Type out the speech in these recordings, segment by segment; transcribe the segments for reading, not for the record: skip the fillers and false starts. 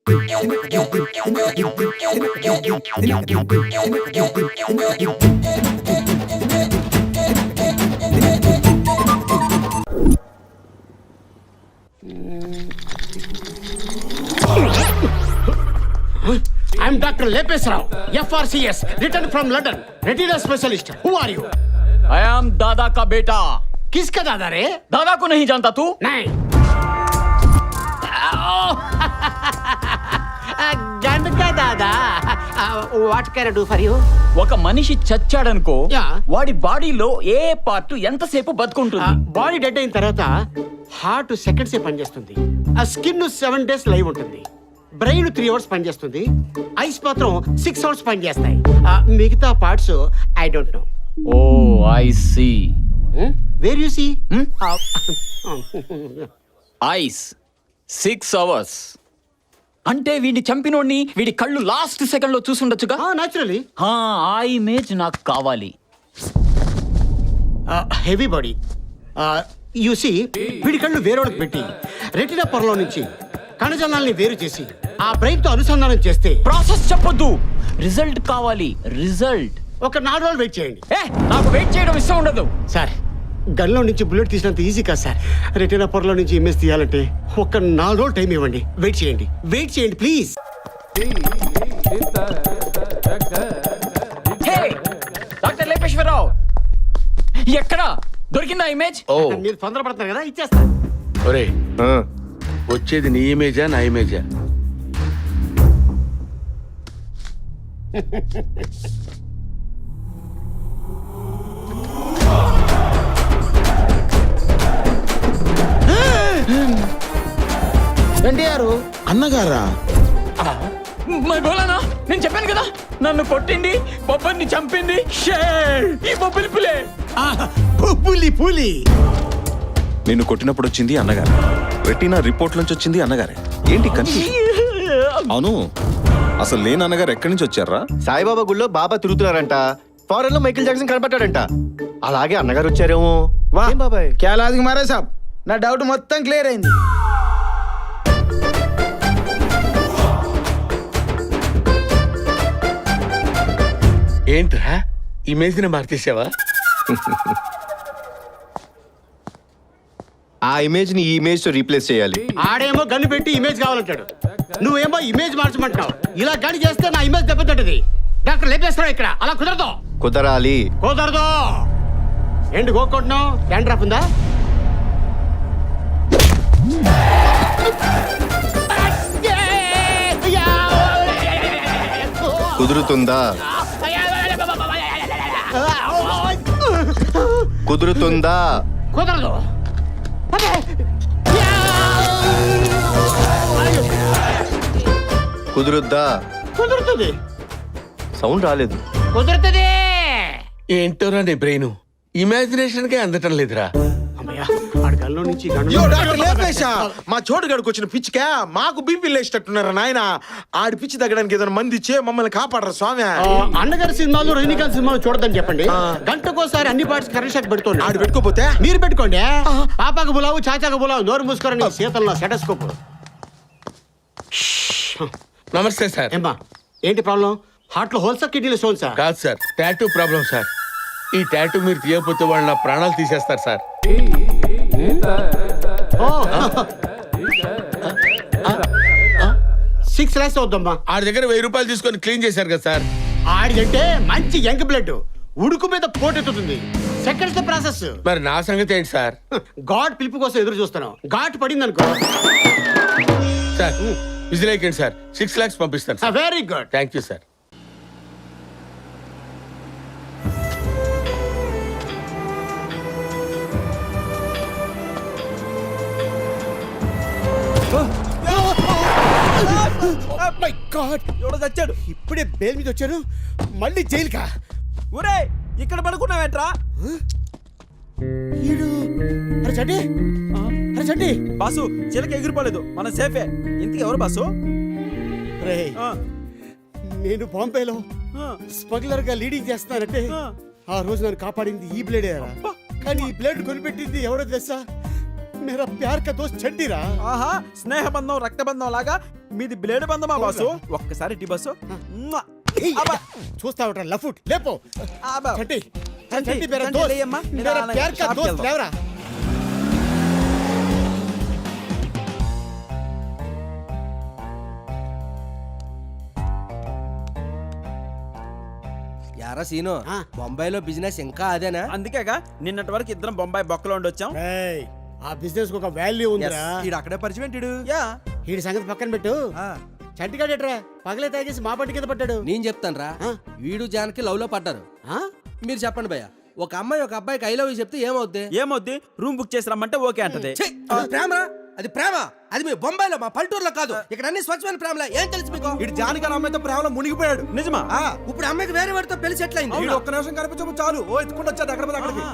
I'm Dr. Lepes Rao, FRCS, returned from London, retina specialist. Who are you? I am दादा का बेटा. किसका दादा रे? दादा को नहीं जानता तू? नहीं. గండ का दादा. What can I do for you? ఒక మనిషి చచ్చాడనుకో Yeah. వాడి బాడీలో ఏ పార్ట్ ఎంతసేపు బతుకుంటుంది? బాడీ డెడ్ అయిన తర్వాత హార్ట్ సెకండ్స్ పనిచేస్తుంది, ఆ స్కిన్ 7 days లైవ్ ఉంటుంది, బ్రెయిన్ 3 hours పనిచేస్తుంది, ఐస్ మాత్రం 6 hours పనిచేస్తాయి. మిగతా parts I don't know. Oh I see. Where you see? Eyes 6 hours అంటే వీడిని చంపినోడిని వీడి కళ్ళు లాస్ట్ సెకండ్ లో చూసుండొచ్చుగా. న్యాచురలీ. ఆ ఇమేజ్ నాకు కావాలి. Heavy body. యు సీ, వీడి కళ్ళు వేరేవాళ్ళకి పెట్టి రెటినా పొరలో నుంచి కణజాలాల్ని వేరు చేసి ఆ బ్రెయిన్ తో అనుసంధానం చేస్తే. ప్రాసెస్ చెప్పొద్దు, రిజల్ట్ కావాలి. రిజల్ట్ ఒక 4 రోజులు వెయిట్ చేయండి. నాకు వెయిట్ చేయడం ఇష్టం ఉండదు సార్. గన్లో నుంచి బుల్లెట్ తీసినంత ఈజీ కాదు సార్. రెటీనా పొరలో నుంచి ఇమేజ్ తీయాలంటే ఒక 4 రోజులు టైం ఇవ్వండి. వెయిట్ చేయండి ప్లీజ్. డాక్టర్ లేపేశ్వరరావు, ఎక్కడ దొరికిందా ఇమేజ్? మీరు తొందరపడుతున్నారు కదా, ఇచ్చేస్తా. ఒరే, వచ్చేది నీ ఇమేజా నా ఇమేజా? ఎన్టీఆర్ అన్నగారా? మరి బోలానా, నేను చెప్పాను కదా, నన్ను కొట్టింది బొబ్బర్ని చంపింది ఈ బొబ్బిలి పులే. పులి. నిన్ను కొట్టినప్పుడు వచ్చింది అన్నగారు, రెటీనా రిపోర్ట్ నుంచి వచ్చింది అన్నగారే. ఏంటి కన్ఫ్యూజన్? అవును, అసలు లేని అన్నగారు ఎక్కడి నుంచి వచ్చారా? సాయిబాబా గుళ్ళో బాబా తిరుగుతున్నారంట. ఫారెన్ లో మైకిల్ జాక్సన్ కనపడ్డాడంట. అలాగే అన్నగారు వచ్చారేమో. ఏం బాబాయ్? క్యాలాదికి మారే సాబ్, నా డౌట్ మొత్తం క్లియర్ అయింది. ఏంట్రా ఇమేజ్ ని మార్చేసావా? ఆ ఇమేజ్ ని ఈ ఇమేజ్ తో రీప్లేస్ చేయాలి. ఆడేమో గన్ను పెట్టి ఇమేజ్ కావాలంటాడు, నువ్వేమో ఇమేజ్ మార్చమంటున్నావు. ఇలా గని చేస్తే నా ఇమేజ్ దెబ్బతింటది. డాక్టర్ లేపేస్తావు ఇక్కడ. అలా కుదరదు. కుదరాలి. కుదరదు. ఎండు గోక్కుంటున్నావు? హ్యాండ్ డ్రాప్ ఉందా? కుదురుతుందా? కుదురుతుందా? కుదరదు. కుదురుద్దా? కుదురుతుంది. సౌండ్ రాలేదు. కుదురుతుంది. ఏంటోరా నీ బ్రెయిన్ ఇమాజినేషన్ కే అందటం లేదురా. మా చోటుగాడికి వచ్చిన పిచ్చికా మాకు బీపీ లేచేటట్టున్నారా నాయన? ఆడి పిచ్చి తగ్గడానికి ఏదైనా మంది ఇచ్చే మమ్మల్ని కాపాడరా స్వామి. అన్నగారి సినిమాలు రజనీకాంత్ సినిమాలు చూడదని చెప్పండి. గంటకోసారి అన్ని పార్ట్స్ కరెంట్ షాక్ పెడుతుంది. ఆడు పెట్టుకోపోతే మీరు పెట్టుకోండి. పాపాకు బులావు, చాచాకు బులావు. నోరు మూసుకోరని శీతల్లో సెటస్కోప్. నమస్తే సార్. ఏమ్మా, ఏంటి ప్రాబ్లం? హార్ట్ లో హోల్సా, కిడ్నీలో స్టోన్సా? కాదు సార్, టాటూ ప్రాబ్లం సార్. ఈ టాటూ మీరు తీయకపోతే వాళ్ళు నా ప్రాణాలు తీసేస్తారు సార్. 6 lakhs అవుద్దమ్మా. ఆడి దగ్గర 1000 రూపాయలు తీసుకొని క్లీన్ చేశారు కదా సార్. ఆడిదంటే మంచి యంగ్ బ్లడ్, ఉడుకు మీద పోటెత్తుతుంది. Seconds process. మరి నా సంగతి ఏంటి సార్? గాడ్ పిలుపు కోసం ఎదురు చూస్తున్నాం. ఘాట్ పడింది అనుకో సార్, విజిలేకండి సార్. 6 lakhs పంపిస్తాను sir. Very good. Thank you sir. My God, ఎవడో చచ్చాడు. ఇప్పుడే బెయిల్ మీద వచ్చాను, మళ్ళీ జైలుకా? ఒరే, ఇక్కడ పడుకున్నావేట్రా? అరే చండి, బాసు చిలక ఎగిరిపోలేదు, మన సేఫే. ఇంతకు ఎవరు బాసు? నేను బాంబేలో స్మగ్లర్ గా లీడింగ్ చేస్తున్నానంటే ఆ రోజు నన్ను కాపాడింది ఈ బ్లేడే. కానీ ఈ బ్లేడ్ కొనిపెట్టింది ఎవరో తెలుసా? మేరా ప్యార్ కా దోస్త్ చండిరా. ఆహా, స్నేహబంధం రక్తబంధం లాగా మీది బ్లేడ్ బందమా బాసు ఒక్కసారి ఇటీ బస్సు మ్వా. అబ్బా. చూస్తా ఉంటా లఫుట్ లేపో అబ్బా. చంటి చంటి, చంటి మేరా చంటి దోస్త్ లేయమ్మా. మేరా నిదానంగా ప్యార్ కా షాప్కి దోస్త్ వెళ్దాం. లేవరా యారా సీను ఆ. బొంబాయిలో బిజినెస్ ఇంకా అదేనా అందుకేగా నిన్నటి వరకు ఇద్దరం బొంబాయి బొక్కలో ఉండి వచ్చాం ఏయ్ ఆ బిజినెస్ కు ఒక వాల్యూ ఉందిరా ఈడు అక్కడే పరిచయం ఏంటిడు యా వీడి సంగతి పక్కన పెట్టు చంటిగాడేట్రా పగలే తాగేసి మా పట్టి కింద పడ్డాడు నేను చెప్తాను రా ఆ. వీడు జానకి లవ్ లో పడ్డారు ఆ? మీరు చెప్పండి భయ్య ఒక అమ్మాయి ఒక అబ్బాయికి ఐ లవ్ చెప్తే ఏమవుద్ది ఏమొద్ది రూమ్ బుక్ చేసి రమ్మంటే ఓకే అంటది ఛీ, అది ప్రేమరా అది ప్రేమ అది మీ బొంబాయిలో మా పల్లెటూరులో కాదు ఇక్కడ అన్ని స్వచ్ఛమైన ప్రేమలా ఏం తెలుసు మీకు ఇటు జానకి అమ్మాయితో ప్రేమలో మునిగిపోయాడు నిజమా ఇప్పుడు అమ్మాయికి వేరే వాడితో పెళ్లి సెటిల్ అయింది వీడు ఒక్క నిమిషం కనిపించము చాలు ఓ ఎత్తుకుంటూ వచ్చాడు ఎక్కడ పోతే అక్కడికి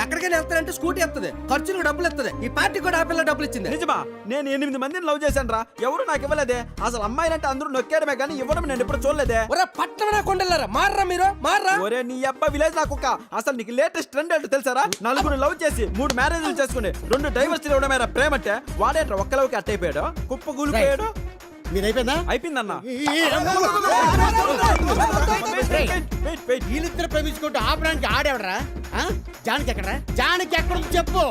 ఎక్కడికైనా వెళ్తారంటే స్కూటీ ఎత్తది ఖర్చులకు డబ్బులు ఎత్తది ఈ పార్టీ కూడా ఆ పిల్ల డబ్బులు ఇచ్చింది నిజమా నేను 8 మందిని లవ్ చేశాను రా ఎవరు నాకు ఇవ్వలేదే అసలు అమ్మాయిలంటే అందరూ నొక్కాడమే కానీ ఇవ్వడం నేను ఎప్పుడు చూడలేదే ఒరే పట్టణ కొండలారా మార్రా మీరు మార్రా ఒరే నీ అబ్బా విలేజ్ నాకు ఒక అసలు నీకు లేటెస్ట్ ట్రెండ్ ఏంటో తెలుసారా నలుగురు లవ్ చేసి 3 మ్యారేజ్లు చేసుకుని 2 డైవర్స్ ఇవ్వడమేరా ప్రేమ అంటే వాడేట్రా ఒక్క లవ్కి అట్ట అయిపోయాడు కుప్ప కూలిపోయాడు మీది అయిపోయిందా అయిపోయిందన్నా వీళ్ళిద్దరు ప్రేమించుకుంటూ ఆపడానికి ఆడేవడరా జానికి ఎక్కడరా జానికి ఎక్కడ ఉంది చెప్పు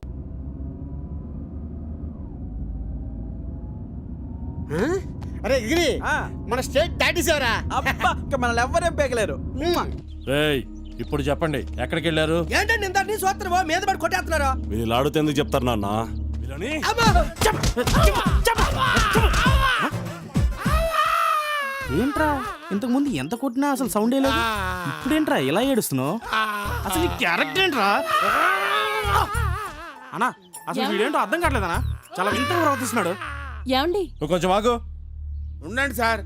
ఆ? అరే గిరి ఆ. మన స్టేట్ దాటేసావరా అబ్బా ఇంకా మనల్ని ఎవ్వరేం పేగలేరు ఇప్పుడు చెప్పండి ఎక్కడికి వెళ్ళారు ఏంటండి ఇంత నీ సోత్రమో మీద పడి కొట్టేస్తున్నారు వీళ్ళు ఆడుతూ ఎందుకు చెప్తారు నాన్న వీళ్ళని ఏంట్రా ఇంతకు ముందు ఎంత కొట్టినా అసలు సౌండ్ లేదు ఇప్పుడేంట్రా ఇలా ఏడుస్తున్నావు అసలు నీ క్యారెక్టర్ ఏంట్రా అన్నా అసలు వీడేంటో అర్థం కావట్లేదనా చాలా వింతగా ప్రవర్తిస్తున్నాడు ఏమండి నువ్వు కొంచెం ఆగు. ఉండండి సార్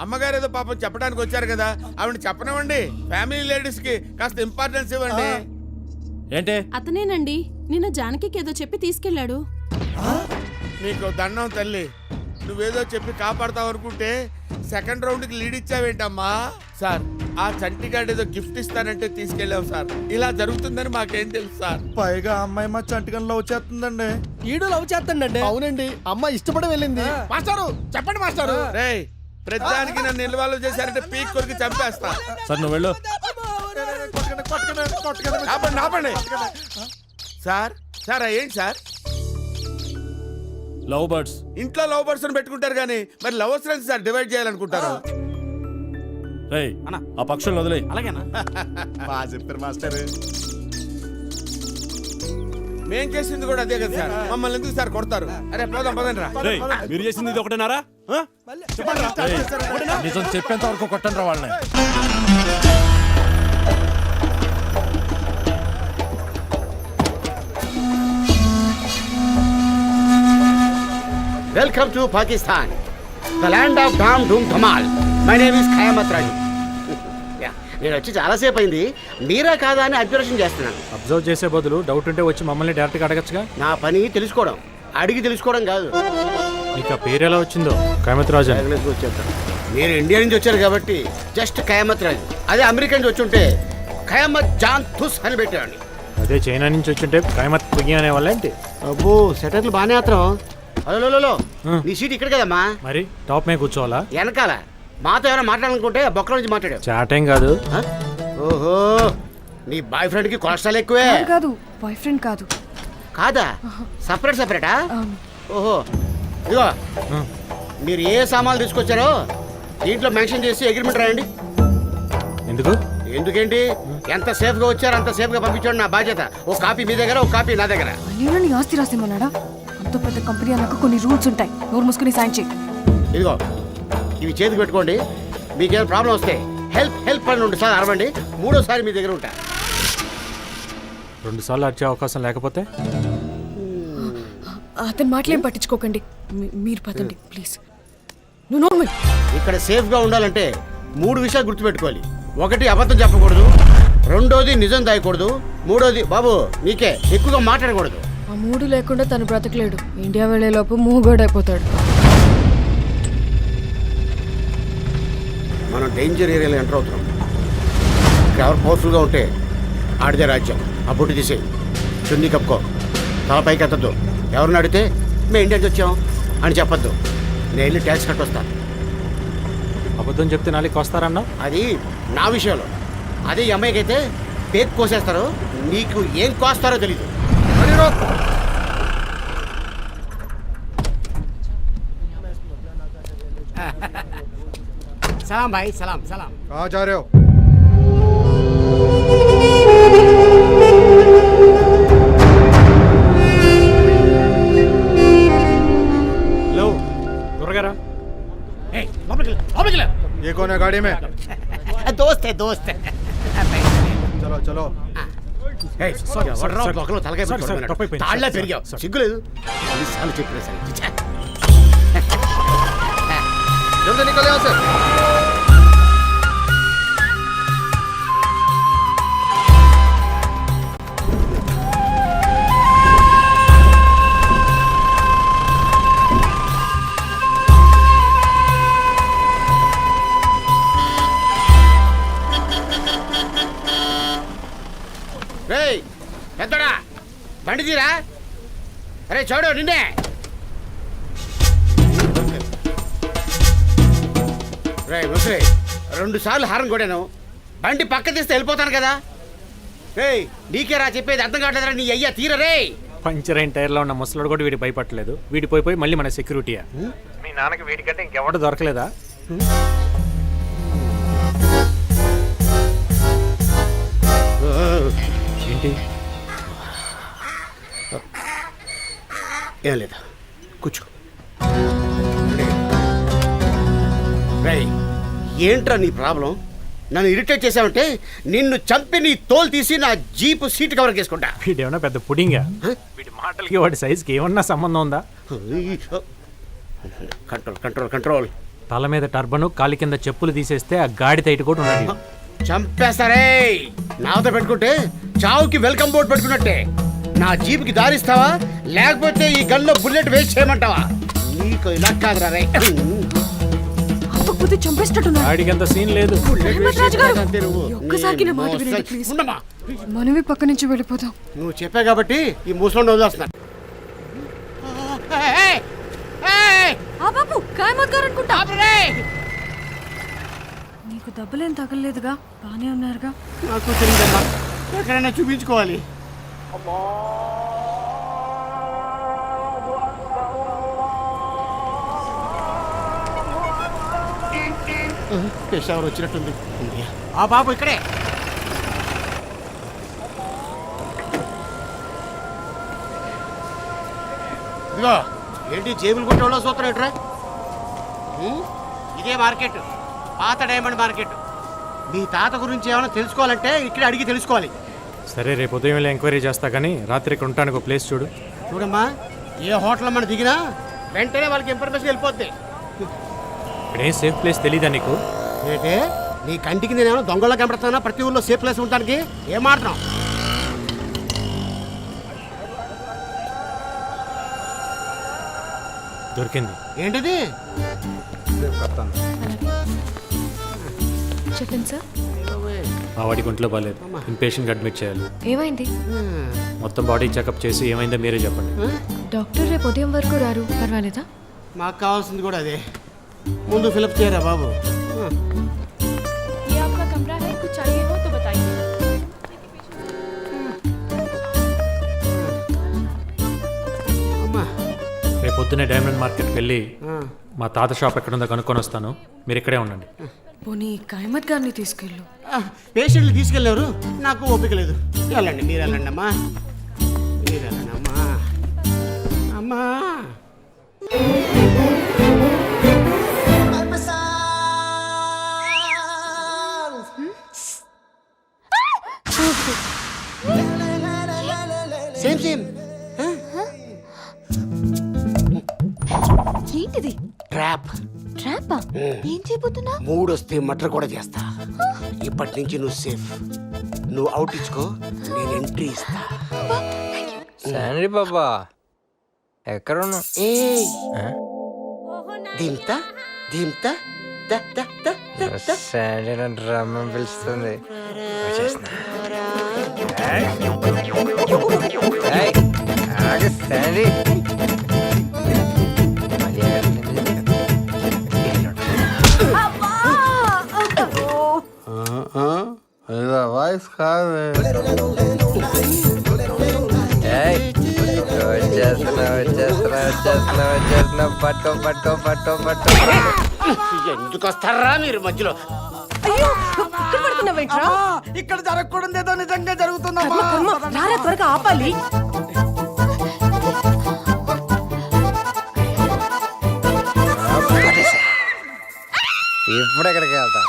అమ్మగారు ఏదో పాపం చెప్పడానికి వచ్చారు కదా ఆవిడ చెప్పనివ్వండి ఫ్యామిలీ లేడీస్ కి కాస్త ఇంపార్టెన్స్ ఇవ్వండి ఏంటి అతనేనండి నిన్న జానకి ఏదో చెప్పి తీసుకెళ్ళాడు నీకు దండం తల్లి నువ్వేదో చెప్పి కాపాడతావు అనుకుంటే సెకండ్ రౌండ్ కి లీడ్ ఇచ్చావేంటమ్మా సార్ ఆ చంటిగాడు ఏదో గిఫ్ట్ ఇస్తానంటే తీసుకెళ్ళావు సార్ ఇలా జరుగుతుందని మాకేం తెలుసు సార్ పైగా అమ్మాయి మా చంటికల్లో వచ్చేస్తుందండి ఈడు లవ్ చేస్తాడండి అవునండి అమ్మాయి ఇష్టపడి వెళ్ళింది మాస్టారు చెప్పండి మాస్టారు రేయ్ ప్రతిదానికి నన్ను నిల్వలు చేశారంటే పీక్ కొరికి చంపేస్తా సరే నువ్వు వెళ్ళు ఆపండి ఆపండి సార్ సార్ ఏంటి సార్ లవ్ బర్డ్స్ ఇంట్లో లవ్ పర్సన్ పెట్టుకుంటారు కానీ మరి లవర్స్ ఫ్రెండ్స్ సార్ డివైడ్ చేయాలనుకుంటారు రేయ్ ఆ పక్షులను వదిలే అలాగేనా బాగా చెప్పారు మాస్టర్ మేం చేసింది కూడా అదే కదా సార్ మమ్మల్ని ఎందుకు సార్ కొడతారు అరే పోదాం పదండి రా రేయ్ మీరు చేసింది ఇది ఒకటేనారా ఆ? రేయ్, నిజం చెప్పేంత వరకు కొట్టండి రా వాళ్ళని welcome to Pakistan the land of డామ్ ధూమ్ ధమాల్ my name is Qayamat Raju నేను వచ్చి చాలాసేపు అయింది మీరా కాదా అని అబ్జర్వేషన్ చేస్తున్నాను అబ్జర్వ్ చేసే బదులు డౌట్ ఉంటే వచ్చి మమ్మల్ని డైరెక్ట్గా అడగచ్చుగా నా పని తెలుసుకోవడం అడిగి తెలుసుకోవడం కాదు నీకు ఆ పేరు ఎలా వచ్చిందో ఖయామత్ రాజు అని. జగన్కి వచ్చేద్దాం మీరు ఇండియా నుంచి వచ్చారు కాబట్టి జస్ట్ ఖయామత్ రాజు అదే అమెరికా నుంచి వచ్చి ఉంటే ఖయామత్ జాన్ తుస్ అని పెట్టేవాడిని అదే చైనా నుంచి వచ్చింటే ఖయామత్ పుగి అనే వాళ్ళ ఏంటి అబ్బో సెటర్లు బాగానే అత్రం హలో నీ సీట్ ఇక్కడ కదమ్మా మరి టాప్ మీద కూర్చోవాలా వెనకాల మాతో ఏమైనా మాట్లాడాలనుకుంటే బొక్కల నుంచి మాట్లాడావు చాటేం కాదు ఆ? ఓహో నీ బాయ్ ఫ్రెండ్ కి కొలెస్ట్రాల్ ఎక్కువే కాదు బాయ్ ఫ్రెండ్ కాదు కాదా సపరేటా ఓహో ఇదిగో మీరు ఏ సామాన్లు తీసుకొచ్చారో దీంట్లో మెన్షన్ చేసి అగ్రిమెంట్ రాయండి ఎందుకు ఎందుకేంటి ఎంత సేఫ్ గా వచ్చారో అంత సేఫ్ గా పంపించండి నా బాధ్యత ఓ కాపీ మీ దగ్గర ఓ కాపీ నా దగ్గర నీ ఆస్తి రాసేమన్నాడా అంత పెద్ద కంపెనీ అన్నాక కొన్ని రూల్స్ ఉంటాయి నోరు మూసుకుని సైన్ చేయి ఇదిగో ఇవి చేతికి పెట్టుకోండి మీకేమైనా ప్రాబ్లం వస్తే హెల్ప్ అని 2 సార్లు అరవండి 3వసారి మీ దగ్గర ఉంటా 2 సార్లు వచ్చే అవకాశం లేకపోతే అతని మాటలేం పట్టించుకోకండి మీరు పదండి ప్లీజ్ నువ్వు నోర్మల్ ఇక్కడ సేఫ్ గా ఉండాలంటే 3 విషయాలు గుర్తుపెట్టుకోవాలి 1 అబద్ధం చెప్పకూడదు 2వది నిజం దాయకూడదు 3వది బాబు నీకే ఎక్కువగా మాట్లాడకూడదు ఆ మూడు లేకుండా తను బ్రతకలేడు ఇండియా వెళ్ళేలోపు మూగోడైపోతాడు మనం డేంజర్ ఏరియాలో ఎంటర్ అవుతున్నాం ఇక్కడ ఎవరు పవర్ఫుల్గా ఉంటే ఆడిదే రాజ్యం ఆ బొట్టు తీసేయి చున్నీ కప్పుకో తల పైకి ఎత్తద్దు ఎవరిని అడిగితే మేము ఇండియా నుంచి వచ్చాం అని చెప్పొద్దు నేను వెళ్ళి ట్యాక్స్ కట్టొస్తా అబద్ధం చెప్తే నాలుగు వస్తారన్నావు. అది నా విషయంలో. అదే ఈ అమ్మాయికి అయితే పేక్ కోసేస్తారు, నీకు ఏం కోస్తారో తెలీదు. సలాం భాయ్, సలాం సలాం. హలో త్వరగారా. ఏయ్, లోపలికి వెళ్ళు, లోపలికి వెళ్ళు. ఏ కోనే గాడి మే దోస్తే దోస్తే. చలో చలో. ఏయ్, ఎవర్రా ఒకరు తలకాయ సార్, పెట్టుకోమన్నాడు. తప్పైపోయింది. తాళ్ళే సార్, పెరిగావు, సార్. సిగ్గులేదు. ఎన్నిసార్లు చెప్పినా సరే. ఛే. జల్దీ నికల్ యహాं से. రేయ్ పెద్దోడా, బండి తీరా. అరే చూడు నిన్నే. రే ముసరే, 2 సార్లు హారం కొడాను, బండి పక్క తీస్తే వెళ్ళిపోతాను కదా. రేయ్ నీకేరా చెప్పేది, అర్థం కావట్లేదురా నీ అయ్యా తీర. రే పంచర్ అయిన టైర్లో ఉన్న ముసలాడు కూడా వీడి భయపట్టలేదు. వీడి పోయి మళ్ళీ మన సెక్యూరిటీయా. మీ నాన్నకి వీడికంటే ఇంకెవడ దొరకలేదా? ఏంటి? ఏం లేదు, కూర్చో. రేయ్ ఏంట్రా నీ ప్రాబ్లం? నన్ను ఇరిటేట్ చేసావంటే నిన్ను చంపి నీ తోలు తీసి నా జీపు సీట్ కవర్ చేసుకుంటా. వీడేమన్నా పెద్ద పుడింగా? వీడి మాటలకి వాడి సైజుకి ఏమన్నా సంబంధం ఉందా? Control control control. తల మీద టర్బను, కాలి కింద చెప్పులు తీసేస్తే ఆ గాడి తైటు కూడా ఉన్నాడు. చంపేస్తారే. నాతో పెట్టుకుంటే చావుకి వెల్కమ్ బోర్డు పెట్టుకున్నట్టే. నా జీపుకి దారిస్తావా లేకపోతే ఈ గన్లో బుల్లెట్ వేస్ట్ చేయమంటావా? నీకు ఇలా కాదురా రే. అప్పకపోతే చంపేస్తట్టున్నాడు. వాడికి అంత సీన్ లేదు. రాజు గారు, ఒక్కసారికి నా మాట వినండి ప్లీజ్. ఉండమ్మా, మనమే పక్క నుంచి వెళ్ళిపోదాం. నువ్వు చెప్పా కాబట్టి ఈ ముసలోని వదిలేస్తున్నా. ఆ బాబు కాయమత్ గారు అనుకుంటా. నీకు దెబ్బలేం తగలలేదుగా, బానే ఉన్నారుగా. నాకు తెలియదమ్మా, ఎక్కడైనా చూపించుకోవాలి. పెషావర్ వచ్చినట్టుంది. ఆ బాబు ఇక్కడే. ఇదిగో ఏంటి జేబులు కొట్టేవాళ్ళ సూత్రం ఏంట్రా? ఇదే మార్కెట్, పాత డైమండ్ మార్కెట్. మీ తాత గురించి ఏమైనా తెలుసుకోవాలంటే ఇక్కడ అడిగి తెలుసుకోవాలి. సరే, రేపు ఉదయం వెళ్ళి ఎంక్వైరీ చేస్తా, కానీ రాత్రి ఇక్కడ ఉండడానికి ఒక ప్లేస్ చూడు. చూడమ్మా, ఏ హోటల్ మనం దిగినా వెంటనే వాళ్ళకి ఇన్ఫర్మేషన్ వెళ్ళిపోద్ది. ఇక్కడేం సేఫ్ ప్లేస్ తెలీదా నీకు? ఏంటే నీ కంటికి నేనేమో దొంగలో కనపడుతున్నా? ప్రతి ఊళ్ళో సేఫ్ ప్లేస్ ఉండడానికి ఏం మాట్లాడుతున్నాం? దొరికింది. ఏంటిది? చెప్పండి సార్. మా వాడికి ఒంట్లో బాగాలేదు, ఇంపేషెంట్గా అడ్మిట్ చేయాలి. ఏమైంది? మొత్తం బాడీ చెకప్ చేసి ఏమైందో మీరే చెప్పండి. డాక్టర్ రేపు ఉదయం వరకు రారు, పర్వాలేదా? మాకు కావాల్సింది కూడా అదే. ముందు ఫిలప్ చేయరా బాబు. రేపు పొద్దున్నే డైమండ్ మార్కెట్కి వెళ్ళి మా తాత షాప్ ఎక్కడుందో కనుక్కొని వస్తాను, మీరు ఇక్కడే ఉండండి. పోనీ కాయమత్ గారిని తీసుకెళ్ళు. పేషెంట్లు తీసుకెళ్ళారు, నాకు ఓపిక లేదు. వెళ్ళండి, మీరు వెళ్ళండి అమ్మా, మీరు వెళ్ళండి అమ్మా. అమ్మా సేమ్ సేమ్. ఏంటిది? ట్రాప్. ట్రాపా? ఏం చేయబోతున్నా? 3 వస్తే మటర్ కూడా చేస్తా. ఇప్పటి నుంచి నువ్వు సేఫ్. నువ్వు అవుట్ ఇచ్చుకో, నేను ఎంట్రీ ఇస్తా. శాండీ బాబా ఎక్కడున్నా? దింతా దింతా శాండీ నన్ను రమ్మని పిలుస్తుంది. శాండీ పట్టుకో పట్టుకో పట్టుకో పట్టుకో ఎందుకు వస్తారా మీరు మధ్యలో? అయ్యో ఇక్కడ పడుతున్నావేంట్రా? ఇక్కడ జరగకూడదు ఏదో నిజంగా జరుగుతుందా కర్మ, కర్మ. రారా త్వరగా ఆపాలి. ఇప్పుడు ఎక్కడికి వెళ్తా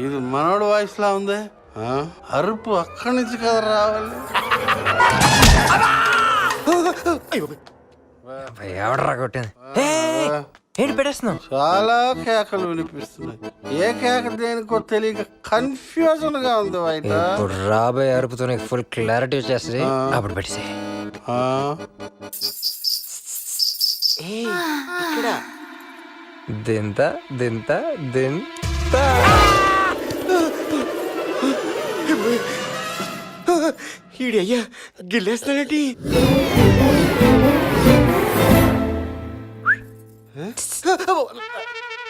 ఇది మనోడు వాయిస్ లా ఉంది. అరుపు అక్కడి నుంచి కదా రావాలి. ఎవడరా కొట్టింది ఏంటి పెట్టేస్తున్నావు చాలా కేకలు వినిపిస్తున్నాయి. ఏ కేక దేనికో తెలియక కన్ఫ్యూజన్ గా ఉంది బయట. ఇప్పుడు రాబోయే అరుపుతో నీకు ఫుల్ క్లారిటీ వచ్చేస్తుంది అప్పుడు పెట్టేసి దింత దింత దింత ఈడి అయ్యా గిల్లేస్తాడేంటి?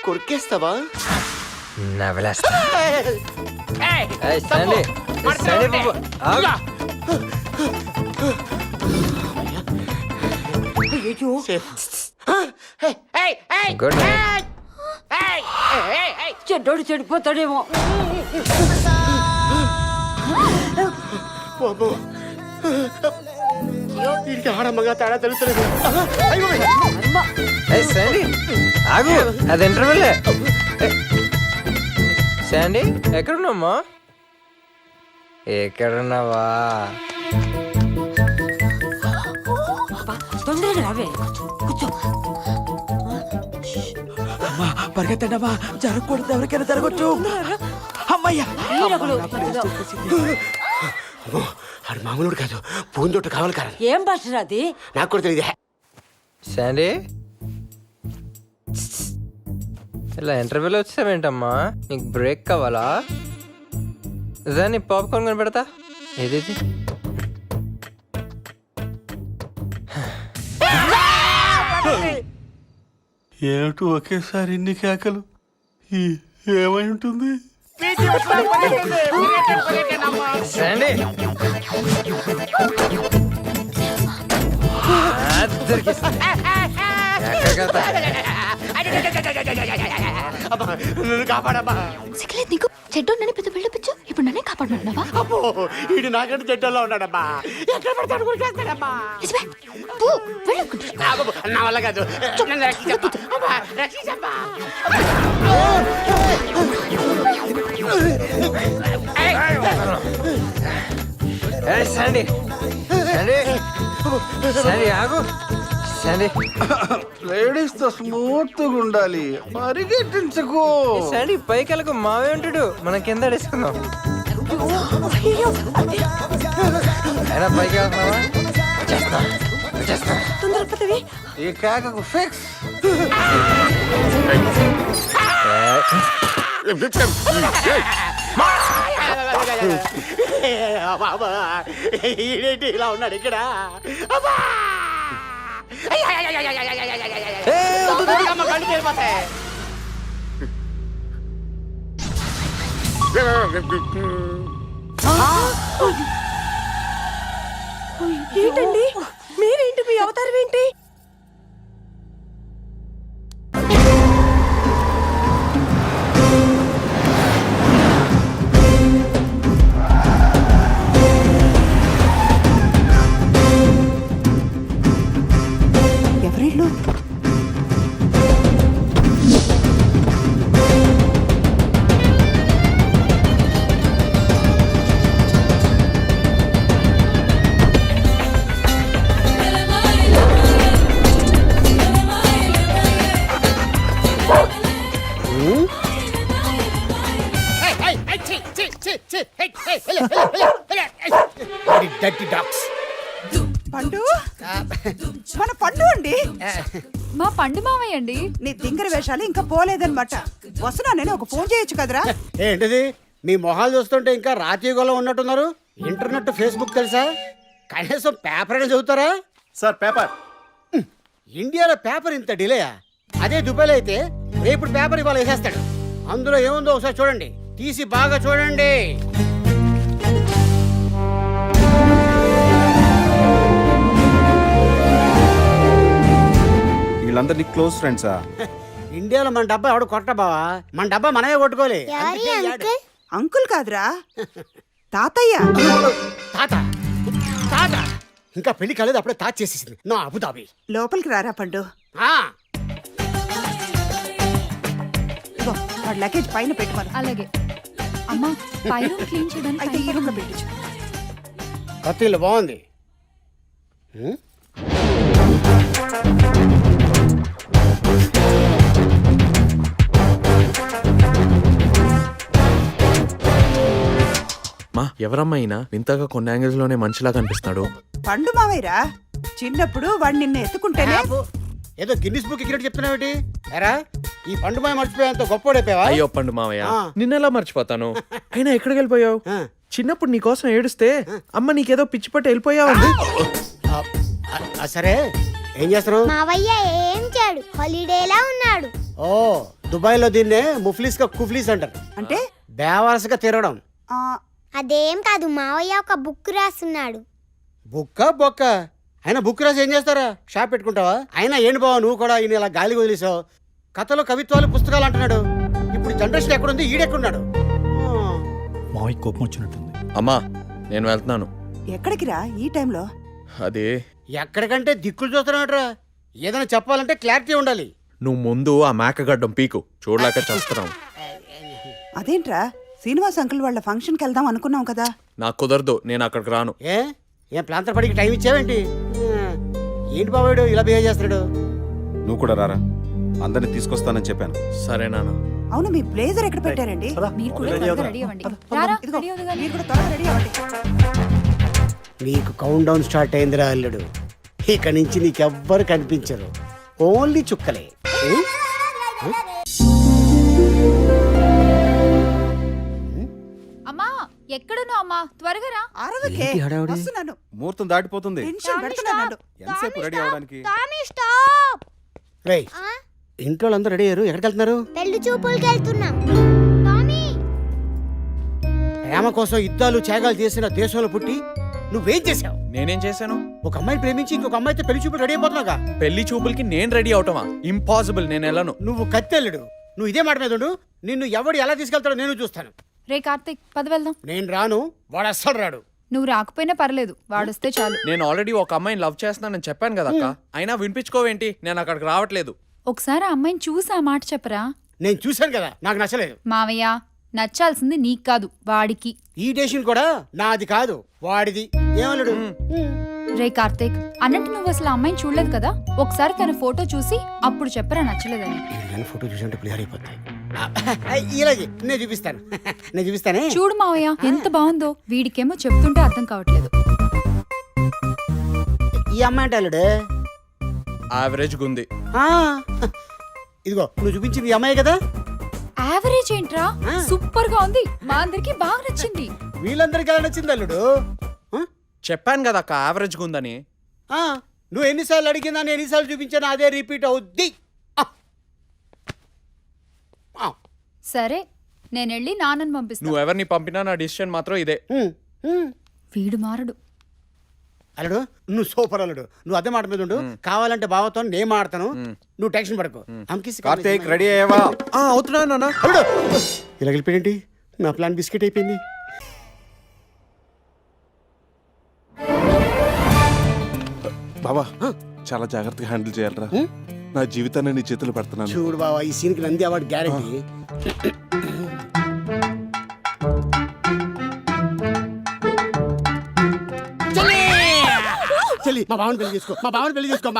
కొరికేస్తావా? నవ్వులేస్తా సండి సండి బాబు ఆగు. గుడ్ నైట్ చెడ్డోడు చెడిపోతాడేమో. వీడికి ఆడమ్మగా తేడా తెలుస్తలేదు. శాండీ ఆగు అది ఇంటర్వెల్ శాండీ ఎక్కడున్నామ్మా ఎక్కడున్నావా తొందరగా రావే కూర్చో. పరిగెత్తడమ్మా జరగకూడదు ఎవరికైనా జరగచ్చు. అమ్మయ్యా ఆడు మామూలుడు కాదు, పూందొట్టు కావాలి కాదు. ఏం భాష అది? నాకు కూడా తెలియదు. శాండీ ఇలా ఇంటర్వ్యూలో వచ్చావేంటమ్మా నీకు బ్రేక్ కావాలా దాన్ని పాప్కార్న్ కొని పెడతా ఏది ఏమిటి ఒకేసారి ఇన్ని కేకలు? ఏమై ఉంటుంది? శాండీ కాపాడమ్మా. సిగ్గులేదు నీకు? చెడ్డోడని పెద్ద వెళ్ళొచ్చు. ఇప్పుడు నన్నే కాపాడమంటున్నావా? అబ్బో వీడు నాకంటే చెడ్డలో ఉన్నాడమ్మా. ఎక్కడ పడతాడు కొరికేస్తాడమ్మా. నా వల్ల కాదు. నన్ను రక్షించమ్మా. అమ్మా, రక్షించమ్మా. శాండీ శాండీ శాండీ ఆగు శాండీ లేడీస్ తో స్మూత్ గా ఉండాలి, పరిగెట్టించకు. శాండీ పైకెళ్ళకు మావే ఉంటాడు మనం కింద అడేసుకుందాం అయినా పైకి వెళ్తున్నావా ఈ కేకకు ఫిక్స్. ఈడేంటి ఇలా ఉన్నాడు ఇక్కడ? కళ్ళు తేలిపోతాయి. ఏంటండి మీరేంటి? మీ అవతారం ఏంటి? ఎవరిళ్ళు? పండు మన పండు అండి. మా పండు మామయ్య అండి. నీ దింగర వేషాలు ఇంకా పోలేదన్నమాట. వస్తున్నా నేను ఒక ఫోన్ చేయొచ్చు కదరా. ఏంటిది మీ మొహాలు చూస్తుంటే ఇంకా రాతీగోళం ఉన్నట్టున్నారు. ఇంటర్నెట్ ఫేస్బుక్ తెలుసా? కనీసం పేపర్ అయినా చదువుతారా? Sir paper. ఇండియాలో పేపర్ ఇంత డిలేయా? అదే దుబాయ్లో అయితే రేపు పేపర్ ఇవాళ వేసేస్తాడు. అందులో ఏముందో ఒకసారి చూడండి, తీసి బాగా చూడండి. వీళ్ళందరినీ క్లోజ్ ఫ్రెండ్సా? ఇండియాలో మన డబ్బా ఎవడు కొట్ట బావా, మన డబ్బా మనమే కొట్టుకోలే. అంకుల్ కాదురా తాతయ్య. తాత తాత ఇంకా పెళ్లి కాలేదు, అప్పుడే తాత చేసేసింది నా అబుదాబి. లోపలికి రారా పండు. ఆ, ఇదిగో, వాడి లగేజ్ పైన పెట్టుకోను. అలాగే అమ్మా, పై రూమ్ క్లీన్ చేయడానికి అయితే ఈ రూమ్ లో పెట్టించు. కొత్త ఇల్లు బాగుంది. ఉం? మా ఎవరమ్మా అయినా వింతగా కొన్ని యాంగిల్స్ లోనే మనిషిలా కనిపిస్తున్నాడు. పండు మావయ్యరా, చిన్నప్పుడు వాడు నిన్ను ఎత్తుకుంటేనే ఆపు. ఏదో గిన్నిస్ బుక్ ఎక్కినట్టు చెప్తున్నావేటి? ఎరా ఈ పండు మాయ మర్చిపోయేంత గొప్పోడైపోయావా? అయ్యో పండు మావయ్య, ఆ. నిన్నెలా మర్చిపోతాను? అయినా ఎక్కడికి వెళ్ళిపోయావు? ఆ. చిన్నప్పుడు నీ కోసం ఏడుస్తే అమ్మ నీకేదో పిచ్చి పట్టి వెళ్ళిపోయావు. సరే ఏం చేస్తున్నావు? మావయ్య ఏం చేయడు, హాలిడేలా ఉన్నాడు. ఓ దుబాయ్ లో దీన్నే ముఫ్లీస్ కా కుఫ్లీస్ అంటారు. అంటే బేవారసుగా తిరగడం. ఆ, అదేం కాదు, మావయ్య ఒక బుక్ రాస్తున్నాడు. బుక్క బొక్క అయినా బుక్ రాసి ఏం చేస్తారా? షాప్ పెట్టుకుంటావా? అయినా ఏంటి బావా నువ్వు కూడా ఈయన ఇలా గాలి వదిలేసావు. కథలు కవిత్వాలు పుస్తకాలు అంటున్నాడు. ఇప్పుడు జనరేషన్ ఎక్కడుంది, ఈడెక్కడున్నాడు? మావయ్య కోపం వచ్చినట్టుంది. అమ్మా నేను వెళ్తున్నాను. ఎక్కడికి రా ఈ టైంలో? అదే ఎక్కడికంటే దిక్కులు చూస్తున్నాడురా. ఏదైనా చెప్పాలంటే క్లారిటీ ఉండాలి. నువ్వు ముందు ఆ మేకగడ్డం పీకు, చూడలేక చేస్తున్నావు. అదేంట్రా, శ్రీనివాస్ అంకుల్ వాళ్ళ ఫంక్షన్కి వెళ్దాం అనుకున్నాం కదా. నాకు కుదరదు, నేను అక్కడికి రాను. ఏం ప్లాంతర్ పడికి టైం ఇచ్చావేంటి? ఏంటి బాబాడు ఇలా బిహేవ్ చేస్తున్నాడు? నువ్వు కూడా రారా, అందరిని తీసుకొస్తానని చెప్పాను. సరే నాన్న. అవును, మీ బ్లేజర్ ఎక్కడ పెట్టారండి? మీరు కూడా త్వరగా రెడీ అవ్వండి. రారా, ఇదిగో, రెడీ అవుదుగా. మీరు కూడా త్వరగా రెడీ అవ్వండి. నీకు కౌంట్ డౌన్ స్టార్ట్ అయిందిరా అల్లుడు. ఇక నుంచి నీకెవ్వరు కనిపించరు, ఓన్లీ చుక్కలే. అమ్మా ఎక్కడున్నావు అమ్మా, త్వరగా రా. అరవకే, వస్తున్నాను. ముహూర్తం దాటిపోతుంది. టెన్షన్ పెడుతున్నాను. ఎంతసేపు రెడీ అవడానికి? Tommy stop. రేయ్ ఇంట్లో అందరూ రెడీ అయ్యారు, ఎక్కడికి వెళ్తున్నారు? పెళ్లి చూపులకి వెళ్తున్నాం. టామీ ప్రేమ కోసం యుద్ధాలు త్యాగాలు చేసిన దేశంలో పుట్టి నువ్వేం చేసావు? నేనేం చేశాను? ఒక అమ్మాయిని ప్రేమించి ఇంకొక అమ్మాయితో పెళ్లి చూపులు రెడీ అయిపోతున్నావుగా. పెళ్లి చూపులకి నేను రెడీ అవటమా? ఇంపాసిబుల్, నేను వెళ్ళను. నువ్వు కత్తెల్లుడు, నువ్వు ఇదే మాట మీద ఉండు. నిన్ను ఎవడు ఎలా తీసుకెళ్తాడో నేను చూస్తాను. రే కార్తీక్, పద వెళ్దాం. నేను రాను, వాడు అస్సలు రాడు. నువ్వు రాకపోయినా పర్లేదు, వాడొస్తే చాలు. నేను ఆల్రెడీ ఒక అమ్మాయిని లవ్ చేస్తున్నానని చెప్పాను కదా అక్క. అయినా వినిపించుకోవేంటి? నేను అక్కడికి రావట్లేదు. ఒకసారి ఆ అమ్మాయిని చూసి ఆ మాట చెప్పరా. నేను చూశాను కదా, నాకు నచ్చలేదు. మావయ్య, నచ్చాల్సింది నీకు కాదు, వాడికి. ఈ డేషన్ కూడా నాది కాదు, వాడిది. ఏమన్నాడు? రే కార్తీక్, అన్నట్టు నువ్వు అసలు ఆ అమ్మాయిని చూడలేదు కదా, ఒకసారి తన ఫోటో చూసి అప్పుడు చెప్పరా నచ్చలేదని. నేను ఫోటో చూసినట్టు క్లియర్ అయిపోతాయి. ఇలాగే నేను చూపిస్తాను. నేను చూపిస్తానే. చూడు మావయ్య, ఎంత బాగుందో. వీడికేమో చెప్తుంటే అర్థం కావట్లేదు. ఈ అమ్మాయి అంటే అల్లుడు యావరేజ్ గుంది. ఇదిగో నువ్వు చూపించింది ఈ అమ్మాయి కదా. యావరేజ్ ఏంట్రా, సూపర్ గా ఉంది. మా అందరికి బాగా నచ్చింది. వీళ్ళందరికీ ఎలా నచ్చింది అల్లుడు? చెప్పాను కదా అక్క, యావరేజ్ గుందని. నువ్వు ఎన్నిసార్లు అడిగినా నేను ఎన్నిసార్లు చూపించాను అదే రిపీట్ అవుద్ది. సరే, నేను వెళ్ళి నాన్నని పంపిస్తా. నువ్వు ఎవరిని పంపినా నా డిసిషన్ మాత్రం ఇదే. వీడు మారడు. అల్లుడు నువ్వు సూపర్ అల్లుడు. నువ్వు అదే మాట మీద ఉండు. కావాలంటే బావతో నేను మాడతాను, నువ్వు టెన్షన్ పడకు. కార్తీక్ రెడీ అయ్యావా? అవుతున్నా నాన్న. అల్లుడు ఇలా వెళ్ళిపోయింది, నా ప్లాన్ బిస్కెట్ అయిపోయింది. బాబా చాలా జాగ్రత్తగా హ్యాండిల్ చేయాలరా. నా జీవితాన్ని నీ చేతులు పెడుతున్నాను. చూడు బావా, ఈ సీన్కి నంది అవార్డు గ్యారెంటీ. చెల్లి మా బావని పెళ్లి చేసుకో, మా బావని పెళ్లి చేసుకో.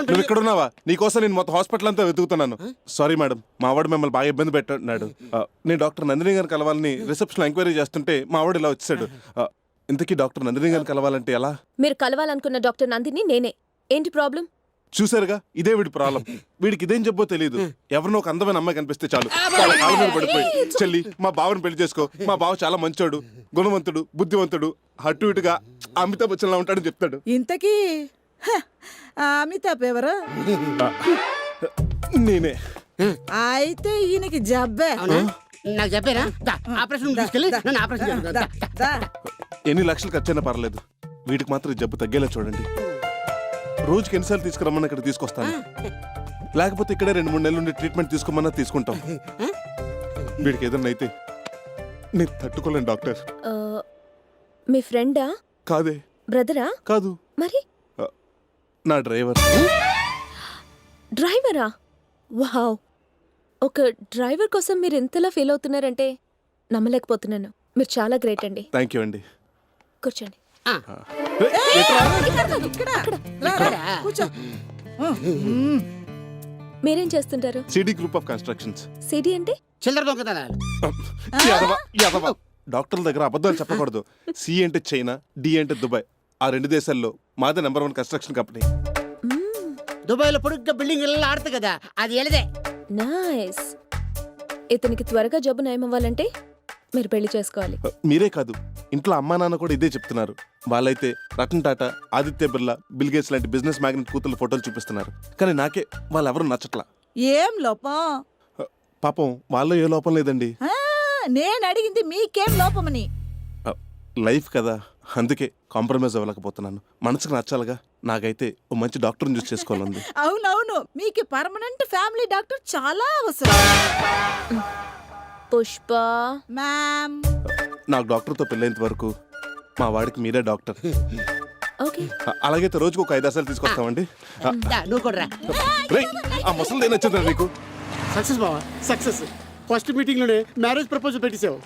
నువ్వు ఎక్కడున్నావా? నీకోసం నేను మొత్తం హాస్పిటల్ అంతా వెతుకుతున్నాను. సారీ మేడం, మా ఆవిడ మిమ్మల్ని బాగా ఇబ్బంది పెట్టాడు. నేను డాక్టర్ నందిని గారిని కలవాలని రిసెప్షన్ ఎంక్వైరీ చేస్తుంటే మా ఆవిడ ఇలా వచ్చాడు. ఇంతకీ డాక్టర్ నందిని గారిని కలవాలంటే ఎలా? మీరు కలవాలనుకున్న డాక్టర్ నందిని నేనే. ఏంటి ప్రాబ్లం? చూసారుగా, ఇదే వీడి ప్రాబ్లం. వీడికి ఇదేం చెప్పో తెలియదు. ఎవరినో ఒక అందమైన అమ్మాయి కనిపిస్తే చాలు వాళ్ళ కాళ్ళ మీద పడిపోయి చెల్లి మా బావని పెళ్లి చేసుకో, మా బావ చాలా మంచోడు, గుణవంతుడు, బుద్ధివంతుడు, అటు ఇటుగా అమితాబ్ బచ్చన్లా ఉంటాడని చెప్తాడు. ఇంతకీ అమితాబ్ ఎవరు? నేనే. అయితే ఈయనకి జబ్బే. నాకు చెప్పారా? ఆపరేషన్ తీసుకెళ్ళి నన్ను ఆపరేషన్ చేద్దాం. ఎన్ని లక్షలు ఖర్చైనా పర్లేదు, వీటికి మాత్రం ఈ జబ్బు తగ్గేలా చూడండి. రోజుకి ఎన్నిసార్లు తీసుకురమ్మని ఇక్కడ తీసుకొస్తాను. లేకపోతే ఇక్కడే 2-3 నెలల నుండి ట్రీట్మెంట్ తీసుకోమన్నా తీసుకుంటాం. వీడికి ఏదన్నా అయితే నేను తట్టుకోలేను డాక్టర్. మీ ఫ్రెండా కాదే. బ్రదరా కాదు. మరి నా డ్రైవర్. డ్రైవరా? వావ్, ఒక డ్రైవర్ కోసం మీరు ఎంతలా ఫీల్ అవుతున్నారంటే నమ్మలేకపోతున్నాను. మీరు చాలా గ్రేట్ అండి. థ్యాంక్ యూ అండి. కూర్చోండి. మీరేం చేస్తుంటారు? CD group of constructions. CD అంటే? చిల్లర దొంగతనాలు. డాక్టర్ల దగ్గర అబద్ధాలు చెప్పకూడదు. సి అంటే చైనా, డి అంటే దుబాయ్. ఆ 2 దేశాల్లో మాదే నంబర్ 1 కన్స్ట్రక్షన్ కంపెనీ. దుబాయ్ లో పొడుగ్గా బిల్డింగ్ ఇల్లు ఆడుతుంది కదా, అది ఎలదే. నైస్. ఇతనికి త్వరగా జబ్బు నయమవ్వాలంటే మీరు పెళ్లి చేసుకోవాలి. మీరే కాదు, ఇంట్లో అమ్మా నాన్న కూడా ఇదే చెప్తున్నారు. వాళ్ళైతే రతన్ టాటా, ఆదిత్య బిర్లా, బిల్ గేట్స్ లాంటి బిజినెస్ మ్యాగ్నెట్ కూతుర్ల ఫోటోలు చూపిస్తున్నారు. కానీ నాకే వాళ్ళెవరూ నచ్చట్లా. ఏం లోపం? పాపం వాళ్ళలో ఏ లోపం లేదండి. నేను అడిగింది మీకేం లోపమని. లైఫ్ కదా, అందుకే కాంప్రమైజ్ అవ్వలేకపోతున్నాను. మనసుకు నచ్చాలిగా. నాకైతే ఓ మంచి డాక్టర్ని చూస్ చేసుకోవాలండి. అవునవును, మీకు పర్మనెంట్ ఫ్యామిలీ డాక్టర్ చాలా అవసరం. పుష్ప మ్యామ్, నాకు డాక్టర్తో పెళ్ళేంత వరకు మా వాడికి మీరే డాక్టర్. ఓకే. అలాగైతే రోజుకు ఒక 5 సార్లు తీసుకొస్తామండి. నువ్వు కూడా రా. రేయ్, ఆ ముసలిది నచ్చిందా నీకు? సక్సెస్ బావా, సక్సెస్. ఫస్ట్ మీటింగ్ లోనే మ్యారేజ్ ప్రపోజల్ పెట్టేసావు.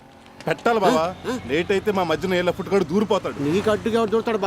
పెట్టాలి బావా. లేట్ అయితే మా మధ్యన ఏళ్ళ ఫుట్ కూడా దూరిపోతాడు. నీకు అడ్డుగా దూరతాడు.